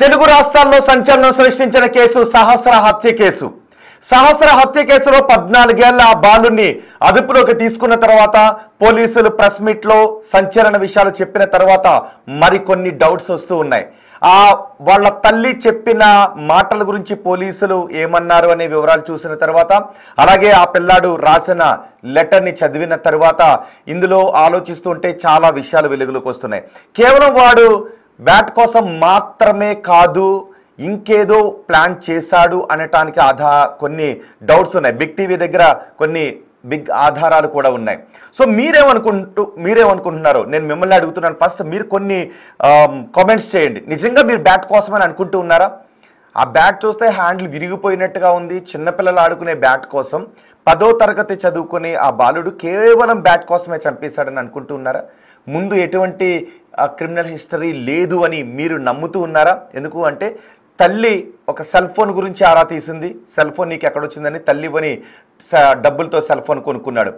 తెలుగు రాష్ట్రాల్లో సంచలనం సృష్టించిన కేసు సహస్ర హత్య కేసు. సహస్ర హత్య కేసులో 14 ఏళ్ల ఆ బాలుని అదుపులోకి తీసుకున్న తర్వాత పోలీసులు ప్రెస్ మీట్ లో సంచలన విషయాలు చెప్పిన తర్వాత మరికొన్ని డౌట్స్ వస్తూ ఉన్నాయి. వాళ్ళ తల్లి చెప్పిన మాటల గురించి పోలీసులు ఏమన్నారు అనే వివరాలు చూసిన తర్వాత, అలాగే ఆ పిల్లాడు రాసిన లెటర్ని చదివిన తర్వాత ఇందులో ఆలోచిస్తుంటే చాలా విషయాలు వెలుగులోకి వస్తున్నాయి. కేవలం వాడు బ్యాట్ కోసం మాత్రమే కాదు, ఇంకేదో ప్లాన్ చేశాడు అనటానికి కొన్ని డౌట్స్ ఉన్నాయి. బిగ్ టీవీ దగ్గర కొన్ని బిగ్ ఆధారాలు కూడా ఉన్నాయి. సో మీరేమనుకుంటున్నారో నేను మిమ్మల్ని అడుగుతున్నాను. ఫస్ట్ మీరు కొన్ని కామెంట్స్ చేయండి. నిజంగా మీరు బ్యాట్ కోసమని అనుకుంటూ ఉన్నారా? ఆ బ్యాట్ చూస్తే హ్యాండిల్ విరిగిపోయినట్టుగా ఉంది. చిన్నపిల్లలు ఆడుకునే బ్యాట్ కోసం 10వ తరగతి చదువుకునే ఆ బాలుడు కేవలం బ్యాట్ కోసమే చంపేశాడని అనుకుంటూ ఉన్నారా? ముందు ఎటువంటి క్రిమినల్ హిస్టరీ లేదు అని మీరు నమ్ముతూ ఉన్నారా? ఎందుకు అంటే తల్లి ఒక సెల్ ఫోన్ గురించి ఆరా తీసింది. సెల్ ఫోన్ నీకు ఎక్కడొచ్చిందని తల్లివని డబ్బులతో సెల్ ఫోన్ కొనుక్కున్నాడు.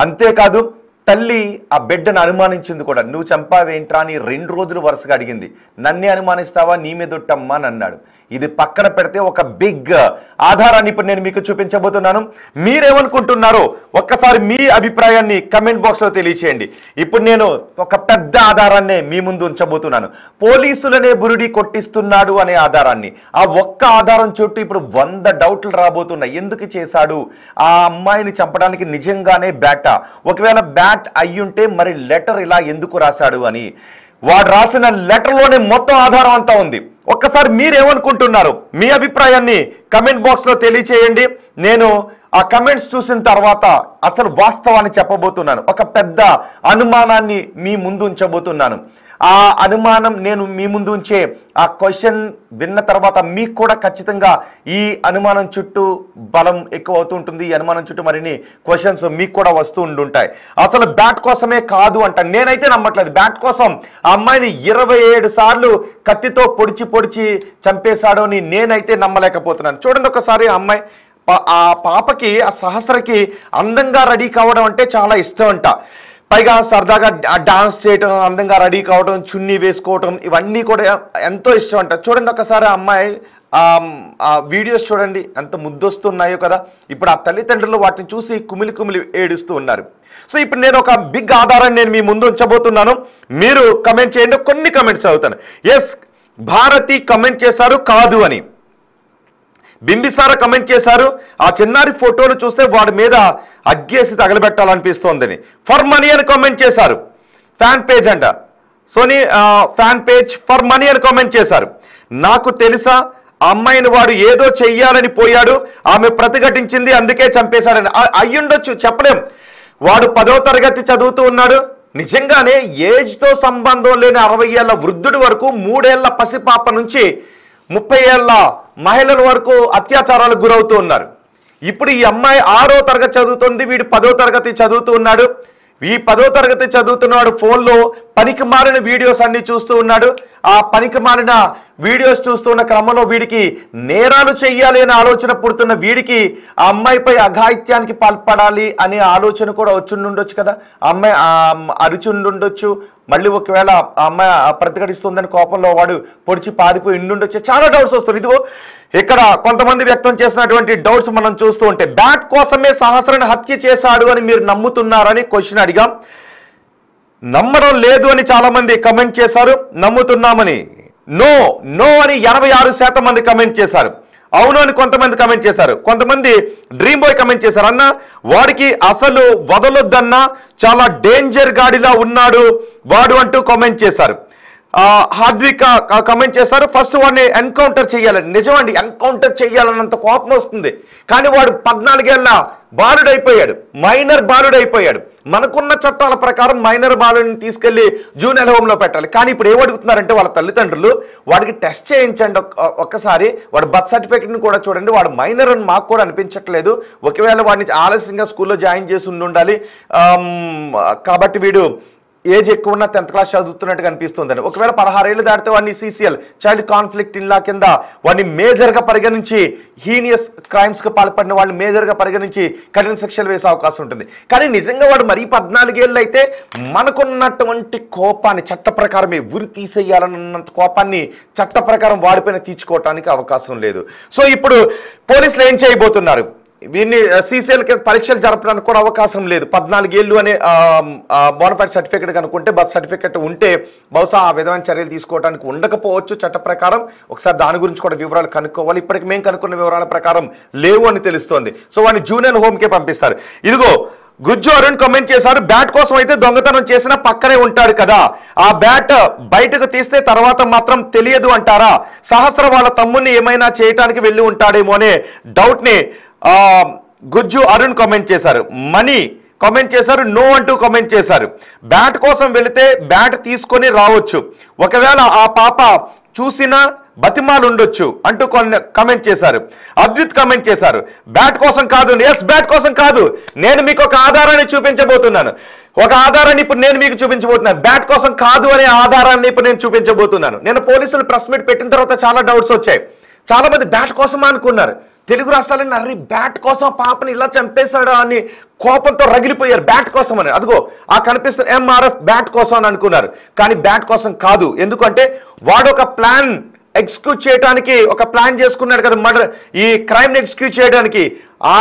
అంతేకాదు తల్లి ఆ బిడ్డను అనుమానించింది కూడా. నువ్వు చంపావేంట్రా అని 2 రోజులు వరుసగా అడిగింది. నన్నే అనుమానిస్తావా, నీ మీద ఒట్టమ్మా అని అన్నాడు. ఇది పక్కన పెడితే ఒక బిగ్ ఆధారాన్ని ఇప్పుడు నేను మీకు చూపించబోతున్నాను. మీరేమనుకుంటున్నారో ఒక్కసారి మీ అభిప్రాయాన్ని కమెంట్ బాక్స్లో తెలియచేయండి. ఇప్పుడు నేను ఒక పెద్ద ఆధారాన్ని మీ ముందు ఉంచబోతున్నాను. పోలీసులనే బురిడి కొట్టిస్తున్నాడు అనే ఆధారాన్ని. ఆ ఒక్క ఆధారం చుట్టూ ఇప్పుడు 100 డౌట్లు రాబోతున్నాయి. ఎందుకు చేశాడు? ఆ అమ్మాయిని చంపడానికి నిజంగానే బ్యాటా? ఒకవేళ బ్యాట్ అయ్యుంటే మరి లెటర్ ఇలా ఎందుకు రాశాడు అని. వాడు రాసిన లెటర్లోనే మొత్తం ఆధారం అంతా ఉంది. ఒక్కసారి మీరేమనుకుంటున్నారు? మీ అభిప్రాయాన్ని కమెంట్ బాక్స్ లో తెలియచేయండి. నేను ఆ కమెంట్స్ చూసిన తర్వాత అసలు వాస్తవాన్ని చెప్పబోతున్నాను. ఒక పెద్ద అనుమానాన్ని మీ ముందు ఉంచబోతున్నాను. ఆ అనుమానం నేను మీ ముందు ఉంచే ఆ క్వశ్చన్ విన్న తర్వాత మీకు కూడా ఖచ్చితంగా ఈ అనుమానం చుట్టూ బలం ఎక్కువ అవుతూ ఉంటుంది. ఈ అనుమానం చుట్టూ మరిన్ని క్వశ్చన్స్ మీకు కూడా వస్తూ ఉండుంటాయి. అసలు బ్యాట్ కోసమే కాదు అంట. నేనైతే నమ్మట్లేదు. బ్యాట్ కోసం ఆ అమ్మాయిని 27 సార్లు కత్తితో పొడిచి చంపేశాడు అని నేనైతే నమ్మలేకపోతున్నాను. చూడండి ఒకసారి ఆ అమ్మాయి, ఆ పాపకి, ఆ సహస్రకి అందంగా రెడీ కావడం అంటే చాలా ఇష్టం అంట. పైగా సరదాగా డాన్స్ చేయటం, అందంగా రెడీ కావడం, చున్నీ వేసుకోవటం, ఇవన్నీ కూడా ఎంతో ఇష్టం అంట. చూడండి ఒకసారి ఆ అమ్మాయి ఆ వీడియోస్ చూడండి ఎంత ముద్దొస్తున్నాయో కదా. ఇప్పుడు ఆ తల్లిదండ్రులు వాటిని చూసి కుమిలి ఏడుస్తూ ఉన్నారు. సో ఇప్పుడు నేను ఒక బిగ్ ఆధారాన్ని నేను మీ ముందు ఉంచబోతున్నాను. మీరు కమెంట్ చేయండి. కొన్ని కమెంట్స్ చదువుతాను. ఎస్, భారతి కమెంట్ చేశారు కాదు అని. బింబిసార కమెంట్ చేశారు ఆ చిన్నారి ఫోటోలు చూస్తే వాడి మీద అగ్గేసి తగలబెట్టాలనిపిస్తోందని. ఫర్ మనీ అని కామెంట్ చేశారు. ఫ్యాన్ పేజ్ అంట, Sony fan page for money అని కామెంట్ చేశారు. నాకు తెలుసా ఆ అమ్మాయిని వాడు ఏదో చెయ్యాలని పోయాడు, ఆమె ప్రతిఘటించింది, అందుకే చంపేశాడని. అయ్యుండొచ్చు, చెప్పలేం. వాడు 10వ తరగతి చదువుతూ ఉన్నాడు. నిజంగానే ఏజ్తో సంబంధం లేని 60 ఏళ్ల వృద్ధుడి వరకు, 3 ఏళ్ల పసిపాప నుంచి 30 ఏళ్ల మహిళల వరకు అత్యాచారాలకు గురవుతూ ఉన్నారు. ఇప్పుడు ఈ అమ్మాయి 6వ తరగతి చదువుతుంది, వీడు 10వ తరగతి చదువుతూ ఉన్నాడు. ఈ 10వ తరగతి చదువుతున్నవాడు ఫోన్లో పనికి మారిన వీడియోస్ అన్ని చూస్తూ ఉన్నాడు. ఆ పనికి మారిన వీడియోస్ చూస్తున్న క్రమంలో వీడికి నేరాలు చెయ్యాలి అనే ఆలోచన పుడుతున్న వీడికి ఆ అమ్మాయిపై అఘాయిత్యానికి పాల్పడాలి అనే ఆలోచన కూడా వచ్చుండొచ్చు కదా. ఆ అమ్మాయి అరుచుండొచ్చు. మళ్ళీ ఒకవేళ ఆ అమ్మాయి ప్రతిఘటిస్తుందని కోపంలో వాడు పొడిచి పారిపోయి ఉండుండొచ్చు. చాలా డౌట్స్ వస్తుంది. ఇదిగో ఇక్కడ కొంతమంది వ్యక్తం చేసినటువంటి డౌట్స్ మనం చూస్తూ ఉంటే, బ్యాట్ కోసమే సహస్రని హత్య చేశాడు అని మీరు నమ్ముతున్నారని క్వశ్చన్ అడిగాం. నమ్మడం లేదు అని చాలా మంది కమెంట్ చేశారు. నమ్ముతున్నామని నో అని 86% మంది కమెంట్ చేశారు. అవును అని కొంతమంది కమెంట్ చేశారు. కొంతమంది డ్రీమ్ బాయ్ కమెంట్ చేశారు. అన్న వాడికి అసలు వదలొద్దన్నా, చాలా డేంజర్ గాడిలా ఉన్నాడు వాడు అంటూ కామెంట్ చేశారు. హార్ద్విక కమెంట్ చేశారు, ఫస్ట్ వాడిని ఎన్కౌంటర్ చేయాలని. నిజమండి, ఎన్కౌంటర్ చేయాలన్నంత కోపం వస్తుంది. కానీ వాడు 14 ఏళ్ల బాలుడైపోయాడు, మైనర్ బాలుడైపోయాడు. మనకున్న చట్టాల ప్రకారం మైనర్ బాలుని తీసుకెళ్లి జూనియర్ హోమ్లో పెట్టాలి. కానీ ఇప్పుడు ఏమడుగుతున్నారంటే వాళ్ళ తల్లిదండ్రులు, వాడికి టెస్ట్ చేయించండి ఒక్కసారి, వాడు బర్త్ సర్టిఫికేట్ని కూడా చూడండి, వాడు మైనర్ అని మాకు కూడా అనిపించట్లేదు. ఒకవేళ వాడిని ఆలస్యంగా స్కూల్లో జాయిన్ చేసి ఉండాలి కాబట్టి వీడు ఏజ్ ఎక్కువ ఉన్న 10th క్లాస్ చదువుతున్నట్టుగా అనిపిస్తుందండి. ఒకవేళ 16 ఏళ్ళు దాటితే వాడిని CCL child conflict in law కింద వాడిని మేజర్గా పరిగణించి హీనియస్ క్రైమ్స్కి పాల్పడిన వాళ్ళని మేజర్గా పరిగణించి కఠిన శిక్షలు వేసే అవకాశం ఉంటుంది. కానీ నిజంగా వాడు మరీ 14 ఏళ్ళు అయితే మనకున్నటువంటి కోపాన్ని చట్ట ప్రకారమే ఉరి తీసేయాలన్నంత కోపాన్ని చట్ట ప్రకారం వాడిపైన తీర్చుకోవటానికి అవకాశం లేదు. సో ఇప్పుడు పోలీసులు ఏం చేయబోతున్నారు? వీరిని CCLకి పరీక్షలు జరపడానికి కూడా అవకాశం లేదు. 14 ఏళ్ళు అనే బోనఫైడ్ సర్టిఫికేట్ కనుకుంటే, బర్త్ సర్టిఫికేట్ ఉంటే బహుశా ఆ విధమైన చర్యలు తీసుకోవడానికి ఉండకపోవచ్చు చట్ట ప్రకారం. ఒకసారి దాని గురించి కూడా వివరాలు కనుక్కోవాలి. ఇప్పటికి మేము కనుక్కున్న వివరాల ప్రకారం లేవు అని తెలుస్తోంది. సో వాడిని జూనియర్ హోమ్కే పంపిస్తారు. ఇదిగో గుజ్జు అరుణ్ కామెంట్ చేశారు, బ్యాట్ కోసం అయితే దొంగతనం చేసిన పక్కనే ఉంటాడు కదా, ఆ బ్యాట్ బయటకు తీస్తే తర్వాత మాత్రం తెలియదు అంటారా? సహస్ర వాళ్ళ తమ్ముడిని ఏమైనా చేయటానికి వెళ్ళి ఉంటాడేమో అనే డౌట్ని గుజ్జు అరుణ్ కామెంట్ చేశారు. మనీ కామెంట్ చేశారు, నో అంటూ కామెంట్ చేశారు. బ్యాట్ కోసం వెళితే బ్యాట్ తీసుకొని రావచ్చు, ఒకవేళ ఆ పాప చూసినా బతిమాలు ఉండొచ్చు అంటూ కామెంట్ చేశారు. అద్విత్ కామెంట్ చేశారు, బ్యాట్ కోసం కాదు. ఎస్, బ్యాట్ కోసం కాదు. నేను మీకు ఒక ఆధారాన్ని చూపించబోతున్నాను. ఒక ఆధారాన్ని ఇప్పుడు నేను మీకు చూపించబోతున్నాను. బ్యాట్ కోసం కాదు అనే ఆధారాన్ని ఇప్పుడు నేను చూపించబోతున్నాను. నేను పోలీసులు ప్రెస్ మీట్ పెట్టిన తర్వాత చాలా డౌట్స్ వచ్చాయి. చాలా మంది బ్యాట్ కోసం అనుకున్నారు. తెలుగు రాష్ట్రాలని నర్రి బ్యాట్ కోసం పాపని ఇలా చంపేశాడా అని కోపంతో రగిలిపోయారు. బ్యాట్ కోసం అని, అదిగో ఆ కనిపిస్తున్న MRF బ్యాట్ కోసం అని అనుకున్నారు. కానీ బ్యాట్ కోసం కాదు. ఎందుకంటే వాడు ఒక ప్లాన్ ఎగ్జిక్యూట్ చేయడానికి ఒక ప్లాన్ చేసుకున్నాడు కదా, మర్డర్, ఈ క్రైమ్ని ఎగ్జిక్యూట్ చేయడానికి. ఆ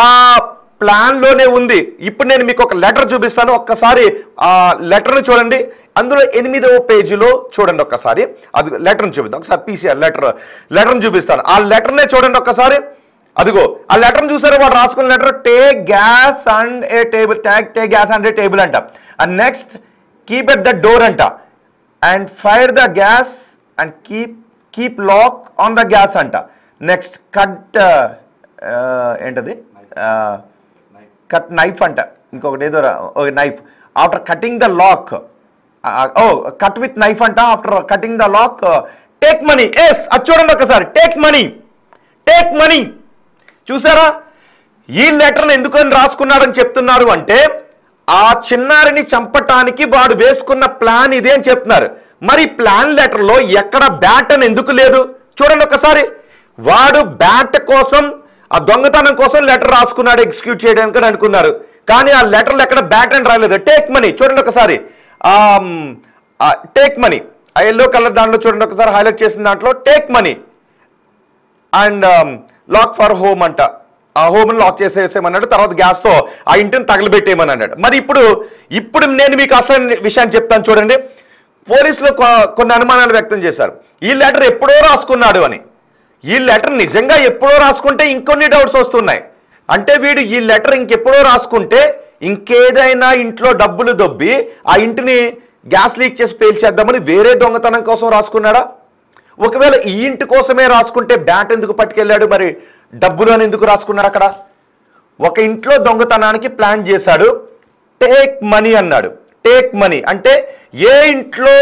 ప్లాన్లోనే ఉంది. ఇప్పుడు నేను మీకు ఒక లెటర్ చూపిస్తాను, ఒక్కసారి ఆ లెటర్ని చూడండి. అందులో 8వ పేజీలో చూడండి ఒక్కసారి. అది లెటర్ని చూపిద్దాం ఒకసారి. PCR లెటర్ని చూపిస్తాను. ఆ లెటర్నే చూడండి ఒక్కసారి. అదిగో ఆ లెటర్ని చూసారు. వాడు రాసుకున్న letter, take gas and a table, take gas and a table అంట. And next keep at the door అంట. And fire the gas and keep lock on the gas అంట. నెక్స్ట్ కట్ ఏంటది, కట్ నైఫ్ అంట. ఇంకొకటి ఏదో knife. After cutting the lock, cut with knife అంట. After cutting the lock take money. Yes, అది చూడండి ఒకసారి. టేక్ మనీ చూసారా? ఈ లెటర్ని ఎందుకని రాసుకున్నాడని చెప్తున్నారు అంటే, ఆ చిన్నారిని చంపటానికి వాడు వేసుకున్న ప్లాన్ ఇదే అని చెప్తున్నారు. మరి ప్లాన్ లెటర్లో ఎక్కడ బ్యాట్ అని ఎందుకు లేదు? చూడండి ఒకసారి. వాడు బ్యాట్ కోసం, ఆ దొంగతనం కోసం లెటర్ రాసుకున్నాడు ఎగ్జిక్యూట్ చేయడానికి అని అనుకున్నారు. కానీ ఆ లెటర్లో ఎక్కడ బ్యాట్ అని రాలేదు. టేక్ మనీ చూడండి ఒకసారి. టేక్ మనీ, ఆ ఎల్లో కలర్ దాంట్లో చూడండి ఒకసారి, హైలైట్ చేసిన దాంట్లో take money and lock for home అంట. ఆ హోమ్ని లాక్ చేసేసేమన్నాడు. తర్వాత గ్యాస్తో ఆ ఇంటిని తగలబెట్టేయమని అన్నాడు. మరి ఇప్పుడు నేను మీకు అసలు విషయాన్ని చెప్తాను చూడండి. పోలీసులు కొన్ని అనుమానాలు వ్యక్తం చేశారు. ఈ లెటర్ ఎప్పుడో రాసుకున్నాడు అని. ఈ లెటర్ నిజంగా ఎప్పుడో రాసుకుంటే ఇంకొన్ని డౌట్స్ వస్తున్నాయి. అంటే వీడు ఈ లెటర్ ఇంకెప్పుడో రాసుకుంటే ఇంకేదైనా ఇంట్లో డబ్బులు దొబ్బి ఆ ఇంటిని గ్యాస్ లీక్ చేసి పేల్చేద్దామని వేరే దొంగతనం కోసం రాసుకున్నాడా? ఒకవేళ ఈ ఇంటి కోసమే రాసుకుంటే బ్యాట్ ఎందుకు పట్టుకెళ్ళాడు? మరి డబ్బులు అని ఎందుకు రాసుకున్నాడు? అక్కడ ఒక ఇంట్లో దొంగతనానికి ప్లాన్ చేశాడు, టేక్ మనీ అన్నాడు. టేక్ మనీ అంటే ఏ ఇంట్లో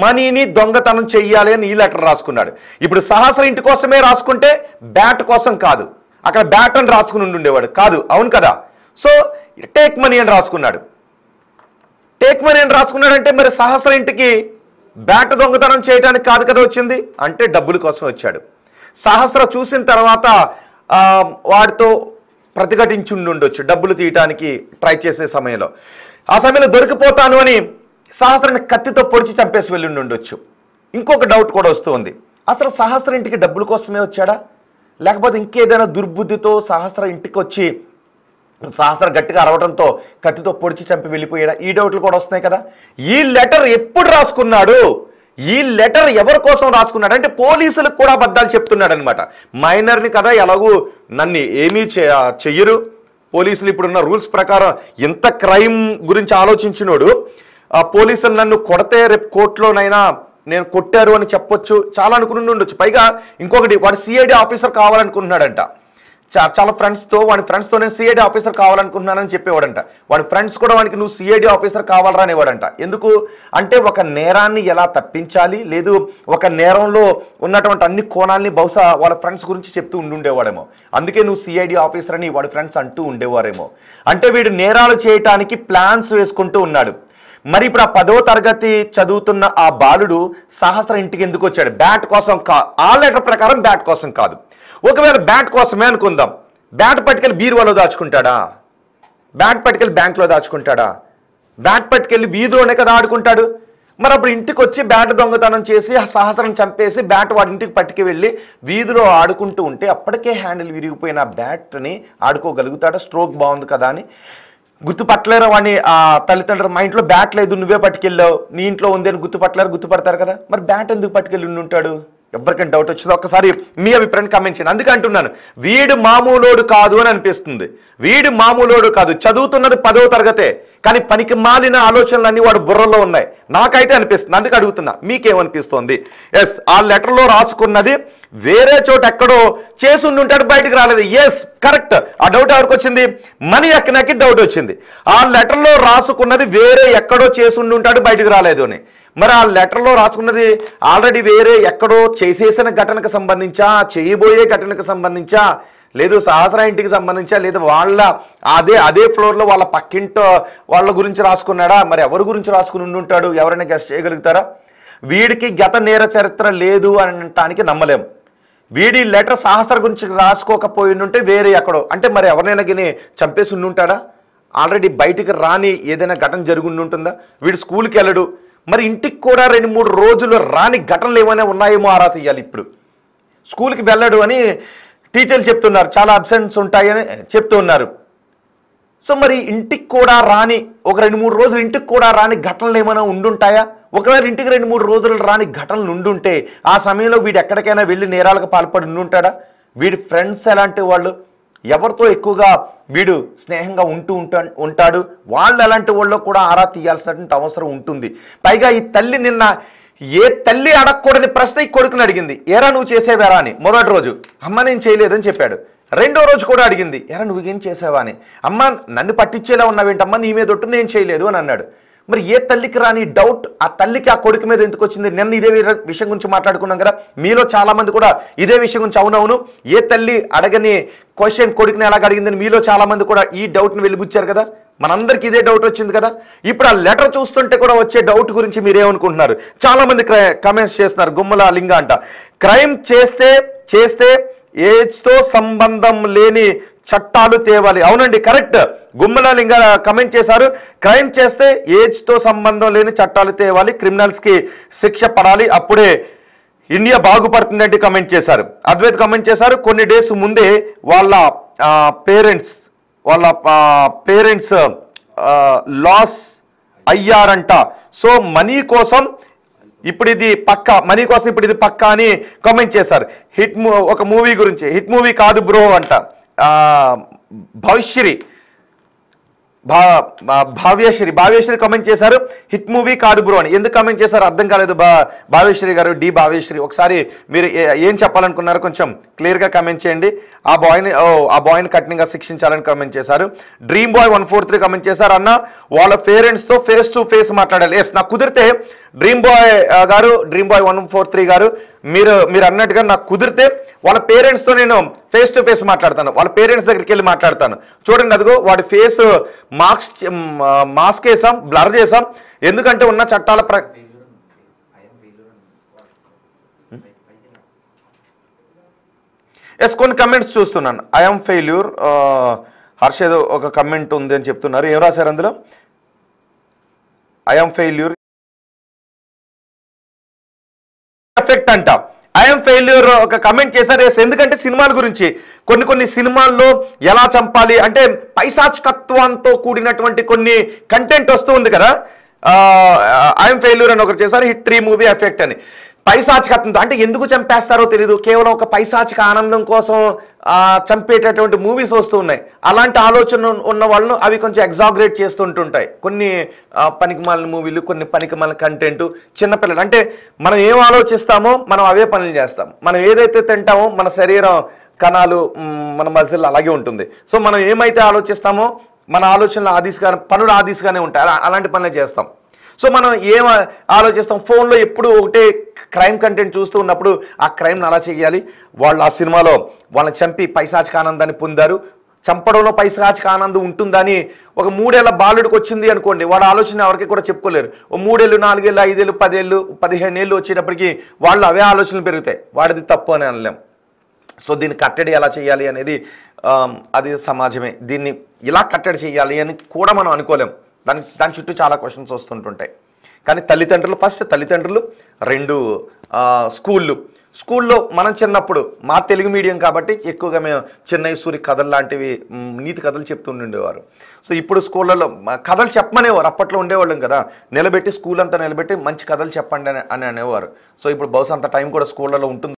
మనీని దొంగతనం చెయ్యాలి అని ఈ లెటర్ రాసుకున్నాడు. ఇప్పుడు సహస్ర ఇంటి కోసమే రాసుకుంటే బ్యాట్ కోసం కాదు, అక్కడ బ్యాట్ అని రాసుకుని ఉండేవాడు కాదు. అవును కదా? సో టేక్ మనీ అని రాసుకున్నాడు. టేక్ మనీ అని రాసుకున్నాడంటే మరి సహస్ర ఇంటికి బ్యాట్ దొంగతనం చేయడానికి కాదు కదా వచ్చింది, అంటే డబ్బుల కోసం వచ్చాడు. సహస్ర చూసిన తర్వాత వాడితో ప్రతిఘటించి ఉండొచ్చు డబ్బులు తీయటానికి ట్రై చేసే సమయంలో. ఆ సమయంలో దొరికిపోతాను అని సహస్రాన్ని కత్తితో పొడిచి చంపేసి వెళ్ళి ఉండొచ్చు. ఇంకొక డౌట్ కూడా వస్తుంది, అసలు సహస్ర ఇంటికి డబ్బుల కోసమే వచ్చాడా, లేకపోతే ఇంకేదైనా దుర్బుద్ధితో సహస్ర ఇంటికి వచ్చి సహస్ర గట్టిగా అరవడంతో కత్తితో పొడిచి చంపి వెళ్ళిపోయాడా? ఈ డౌట్లు కూడా వస్తున్నాయి కదా. ఈ లెటర్ ఎప్పుడు రాసుకున్నాడు, ఈ లెటర్ ఎవరి కోసం రాసుకున్నాడు అంటే పోలీసులకు కూడా అబద్ధాలు చెప్తున్నాడు అనమాట. మైనర్ని కదా, ఎలాగూ నన్ను ఏమీ చెయ్యరు పోలీసులు. ఇప్పుడున్న రూల్స్ ప్రకారం ఇంత క్రైమ్ గురించి ఆలోచించినోడు పోలీసులు నన్ను కొడితే రేపు కోర్టులోనైనా నేను కొట్టారు అని చెప్పొచ్చు, చాలా అనుకుని ఉండొచ్చు. పైగా ఇంకొకటి, వాడు CID ఆఫీసర్ కావాలనుకుంటున్నాడంట. చాలా వాడి ఫ్రెండ్స్తో నేను CID ఆఫీసర్ కావాలనుకుంటున్నానని చెప్పేవాడంట. వాడి ఫ్రెండ్స్ కూడా వాడికి నువ్వు CID ఆఫీసర్ కావాలరా అనేవాడంట. ఎందుకు అంటే ఒక నేరాన్ని ఎలా తప్పించాలి, లేదు ఒక నేరంలో ఉన్నటువంటి అన్ని కోణాలని బహుశా వాళ్ళ ఫ్రెండ్స్ గురించి చెప్తూ ఉండేవాడేమో. అందుకే నువ్వు CID ఆఫీసర్ అని వాడి ఫ్రెండ్స్ అంటూ ఉండేవారేమో. అంటే వీడు నేరాలు చేయటానికి ప్లాన్స్ వేసుకుంటూ ఉన్నాడు. మరి ఇప్పుడు ఆ 10వ తరగతి చదువుతున్న ఆ బాలుడు సహస్ర ఇంటికి ఎందుకు వచ్చాడు? బ్యాట్ కోసం ఆ లెటర్ ప్రకారం బ్యాట్ కోసం కాదు. ఒకవేళ బ్యాట్ కోసమే అనుకుందాం, బ్యాట్ పట్టుకెళ్ళి బీరువాలో దాచుకుంటాడా? బ్యాట్ పట్టుకెళ్ళి బ్యాంకులో దాచుకుంటాడా? బ్యాట్ పట్టుకెళ్ళి వీధిలోనే కదా ఆడుకుంటాడు. మరి అప్పుడు ఇంటికి వచ్చి బ్యాట్ దొంగతనం చేసి ఆ సహస్రం చంపేసి బ్యాట్ వాడి ఇంటికి పట్టుకు వెళ్ళి వీధిలో ఆడుకుంటూ ఉంటే అప్పటికే హ్యాండిల్ విరిగిపోయిన బ్యాట్ని ఆడుకోగలుగుతాడా? స్ట్రోక్ బాగుంది కదా అని గుర్తుపట్టలేరు వాడిని. ఆ తల్లిదండ్రులు మా ఇంట్లో బ్యాట్ లేదు, నువ్వే పట్టుకెళ్ళావు, నీ ఇంట్లో ఉంది అని గుర్తుపట్టలేరు, గుర్తుపడతారు కదా. మరి బ్యాట్ ఎందుకు పట్టుకెళ్ళి ఉండి ఉంటాడు? ఎవరికైనా డౌట్ వచ్చిందో ఒక్కసారి మీ అభిప్రాయాన్ని కామెంట్ చేయండి. అందుకే అంటున్నాను, వీడు మామూలోడు కాదు అని అనిపిస్తుంది. వీడు మామూలోడు కాదు, చదువుతున్నది 10వ తరగతే, కానీ పనికి మాలిన ఆలోచనలన్నీ వాడు బుర్రలో ఉన్నాయి నాకైతే అనిపిస్తుంది. అందుకే అడుగుతున్నా, మీకేమనిపిస్తోంది? ఎస్, ఆ లెటర్లో రాసుకున్నది వేరే చోట ఎక్కడో చేసి ఉండి ఉంటాడు, బయటకు రాలేదు. Yes, correct. ఆ డౌట్ ఎవరికి వచ్చింది? మనీ ఎక్కనకి డౌట్ వచ్చింది. ఆ లెటర్లో రాసుకున్నది వేరే ఎక్కడో చేసి ఉండి ఉంటాడు, బయటకు రాలేదు అని. మరి ఆ లెటర్లో రాసుకున్నది ఆల్రెడీ వేరే ఎక్కడో చేసేసిన ఘటనకు సంబంధించా, చేయబోయే ఘటనకు సంబంధించా, లేదు సహస్ర ఇంటికి సంబంధించా, లేదు వాళ్ళ అదే ఫ్లోర్లో వాళ్ళ పక్కింటి వాళ్ళ గురించి రాసుకున్నాడా? మరి ఎవరి గురించి రాసుకుని ఉండి ఉంటాడు? ఎవరైనా గెస్ట్ చేయగలుగుతారా? వీడికి గత నేర చరిత్ర లేదు అనటానికి నమ్మలేం. వీడి లెటర్ సహస్ర గురించి రాసుకోకపోయి ఉంటే వేరే ఎక్కడో, అంటే మరి ఎవరినైనా గిని చంపేసి ఉండి ఉంటాడా? ఆల్రెడీ బయటికి రాని ఏదైనా ఘటన జరిగి ఉంటుందా? వీడు స్కూల్కి వెళ్ళడు, మరి ఇంటికి కూడా 2-3 రోజులు రాని ఘటనలు ఏమైనా ఉన్నాయేమో ఆరా తీయాలి. ఇప్పుడు స్కూల్కి వెళ్ళడు అని టీచర్లు చెప్తున్నారు, చాలా అబ్సెంట్స్ ఉంటాయని చెప్తున్నారు. సో మరి ఇంటికి కూడా రాని ఒక 2-3 రోజులు ఇంటికి కూడా రాని ఘటనలు ఏమైనా ఉండుంటాయా? ఒకవేళ ఇంటికి 2-3 రోజులు రాని ఘటనలు ఉండుంటే ఆ సమయంలో వీడు ఎక్కడికైనా వెళ్ళి నేరాలకు పాల్పడి ఉండుంటాడా? వీడి ఫ్రెండ్స్ ఎలాంటి వాళ్ళు, ఎవరితో ఎక్కువగా వీడు స్నేహంగా ఉంటాడు, వాళ్ళు ఎలాంటి వాళ్ళు కూడా ఆరా తీయాల్సినటువంటి అవసరం ఉంటుంది. పైగా ఈ తల్లి నిన్న ఏ తల్లి అడగకూడని ప్రశ్న ఈ కొడుకుని అడిగింది, ఏరా నువ్వు చేసేవారా అని. మొదటి రోజు అమ్మ నేను చేయలేదని చెప్పాడు. రెండో రోజు కూడా అడిగింది, ఎరా నువ్వేం చేసావా అని. అమ్మ నన్ను పట్టించేలా ఉన్నావేంటమ్మా, నీ మీద ఒట్టు నేను చేయలేదు అని అన్నాడు. మరి ఏ తల్లికి రాని డౌట్ ఆ తల్లికి ఆ కొడుకు మీద ఎందుకు వచ్చింది? నిన్న ఇదే విషయం గురించి మాట్లాడుకున్నాం కదా, మీలో చాలా మంది కూడా ఇదే విషయం గురించి అవునవును ఏ తల్లి అడగని క్వశ్చన్ కొడుకుని ఎలాగ అడిగిందని మీలో చాలా మంది కూడా ఈ డౌట్ని వెలిబుచ్చారు కదా. మనందరికీ ఇదే డౌట్ వచ్చింది కదా. ఇప్పుడు ఆ లెటర్ చూస్తుంటే కూడా వచ్చే డౌట్ గురించి మీరేమనుకుంటున్నారు? చాలా మంది కమెంట్స్ చేస్తున్నారు. గుమ్మల లింగ అంట, క్రైమ్ చేస్తే ఏజ్తో సంబంధం లేని చట్టాలు తేవాలి. అవునండి, కరెక్ట్. గుమ్మల లింగ కమెంట్ చేశారు, క్రైమ్ చేస్తే ఏజ్తో సంబంధం లేని చట్టాలు తేవాలి, క్రిమినల్స్కి శిక్ష పడాలి, అప్పుడే ఇండియా బాగుపడుతుందంటే కమెంట్ చేశారు. అద్వైత్ కమెంట్ చేశారు, కొన్ని డేస్ ముందే వాళ్ళ పేరెంట్స్ లాస్ అయ్యారంట, సో మనీ కోసం ఇప్పుడు ఇది పక్కా అని కామెంట్ చేశారు. ఒక మూవీ గురించి, హిట్ మూవీ కాదు బ్రో అంట. భావ్యశ్రీ కామెంట్ చేశారు, హిట్ మూవీ కాదు బ్రో అని. ఎందుకు కామెంట్ చేశారు అర్థం కాలేదు భావ్యశ్రీ గారు, డి భావ్యశ్రీ. ఒకసారి మీరు ఏం చెప్పాలనుకున్నారో కొంచెం క్లియర్గా కామెంట్ చేయండి. ఆ బాయ్ని కఠినంగా శిక్షించాలని కామెంట్ చేశారు. డ్రీమ్ బాయ్ 143 కామెంట్ చేశారు, అన్న వాళ్ళ పేరెంట్స్తో ఫేస్ టు ఫేస్ మాట్లాడాలి. ఎస్, నాకు కుదిరితే డ్రీమ్ బాయ్ 143 గారు మీరు అన్నట్టుగా నాకు కుదిరితే వాళ్ళ పేరెంట్స్తో నేను ఫేస్ టు ఫేస్ మాట్లాడతాను, వాళ్ళ పేరెంట్స్ దగ్గరికి వెళ్ళి మాట్లాడతాను. చూడండి, అదిగో వాడి ఫేస్ మాస్క్ వేసాం, బ్లర్ చేసాం, ఎందుకంటే ఉన్న చట్టాల ఎస్ కొన్ని కమెంట్స్ చూస్తున్నాను. ఐఎమ్ ఫెయిల్యూర్, హర్ష ఏదో ఒక కమెంట్ ఉంది అని చెప్తున్నారు. ఏం రాశారు అందులో? ఐఎమ్ ఫెయిల్యూర్ ఎఫెక్ట్ అంట. ఐఎమ్ ఫెయిల్యూర్ ఒక కమెంట్ చేశారు. ఎందుకంటే సినిమాల గురించి కొన్ని సినిమాల్లో ఎలా చంపాలి అంటే పైశాచికత్వంతో కూడినటువంటి కొన్ని కంటెంట్ వస్తూ ఉంది కదా. ఐఎమ్ ఫెయిల్యూర్ అని ఒకరు చేశారు. హిట్ 3 మూవీ ఎఫెక్ట్ అని. పైశాచికత్వంతో అంటే ఎందుకు చంపేస్తారో తెలియదు, కేవలం ఒక పైశాచిక ఆనందం కోసం చంపేటటువంటి మూవీస్ వస్తూ ఉన్నాయి. అలాంటి ఆలోచన ఉన్న వాళ్ళను అవి కొంచెం ఎగ్జాగరేట్ చేస్తుంటుంటాయి. కొన్ని పనికిమాలిన మూవీలు, కొన్ని పనికిమాలిన కంటెంట్. చిన్నపిల్లలు అంటే మనం ఏం ఆలోచిస్తామో మనం అవే పనులు చేస్తాం. మనం ఏదైతే తింటామో మన శరీరం కణాలు, మన మజిల్ అలాగే ఉంటుంది. సో మనం ఏమైతే ఆలోచిస్తామో మన ఆలోచనలు పనులు ఆదిశగానే ఉంటాయి, అలాంటి పనులే చేస్తాం. సో మనం ఏం ఆలోచిస్తాం? ఫోన్లో ఎప్పుడు ఒకటే క్రైమ్ కంటెంట్ చూస్తూ ఉన్నప్పుడు ఆ క్రైమ్ని అలా చేయాలి, వాళ్ళు ఆ సినిమాలో వాళ్ళని చంపి పైశాచిక ఆనందాన్ని పొందారు, చంపడంలో పైశాచిక ఆనందం ఉంటుందని ఒక 3 ఏళ్ల బాలుడికి వచ్చింది అనుకోండి, వాడు ఆలోచన ఎవరికి కూడా చెప్పుకోలేరు. ఓ 3 ఏళ్ళు 4 ఏళ్ళు 5 ఏళ్ళు 10 ఏళ్ళు 15 ఏళ్ళు వచ్చేటప్పటికి వాళ్ళు అవే ఆలోచనలు పెరుగుతాయి. వాడిది తప్పు అని అనలేం. సో దీన్ని కట్టడి ఎలా చేయాలి అనేది అది సమాజమే. దీన్ని ఇలా కట్టడి చేయాలి అని కూడా మనం అనుకోలేం. దాని చుట్టూ చాలా క్వశ్చన్స్ వస్తుంటుంటాయి. కానీ తల్లిదండ్రులు ఫస్ట్, తల్లిదండ్రులు, 2 స్కూల్లో మనం చిన్నప్పుడు మా తెలుగు మీడియం కాబట్టి ఎక్కువగా మేము చెన్నై సూరి కథలు లాంటివి నీతి కథలు చెప్తుండేవారు. సో ఇప్పుడు స్కూళ్ళలో కథలు చెప్పమనేవారు. అప్పట్లో ఉండేవాళ్ళం కదా, నిలబెట్టి స్కూల్ అంతా నిలబెట్టి మంచి కథలు చెప్పండి అని అనేవారు. సో ఇప్పుడు బహుశా అంత టైం కూడా స్కూళ్ళలో ఉంటుంది.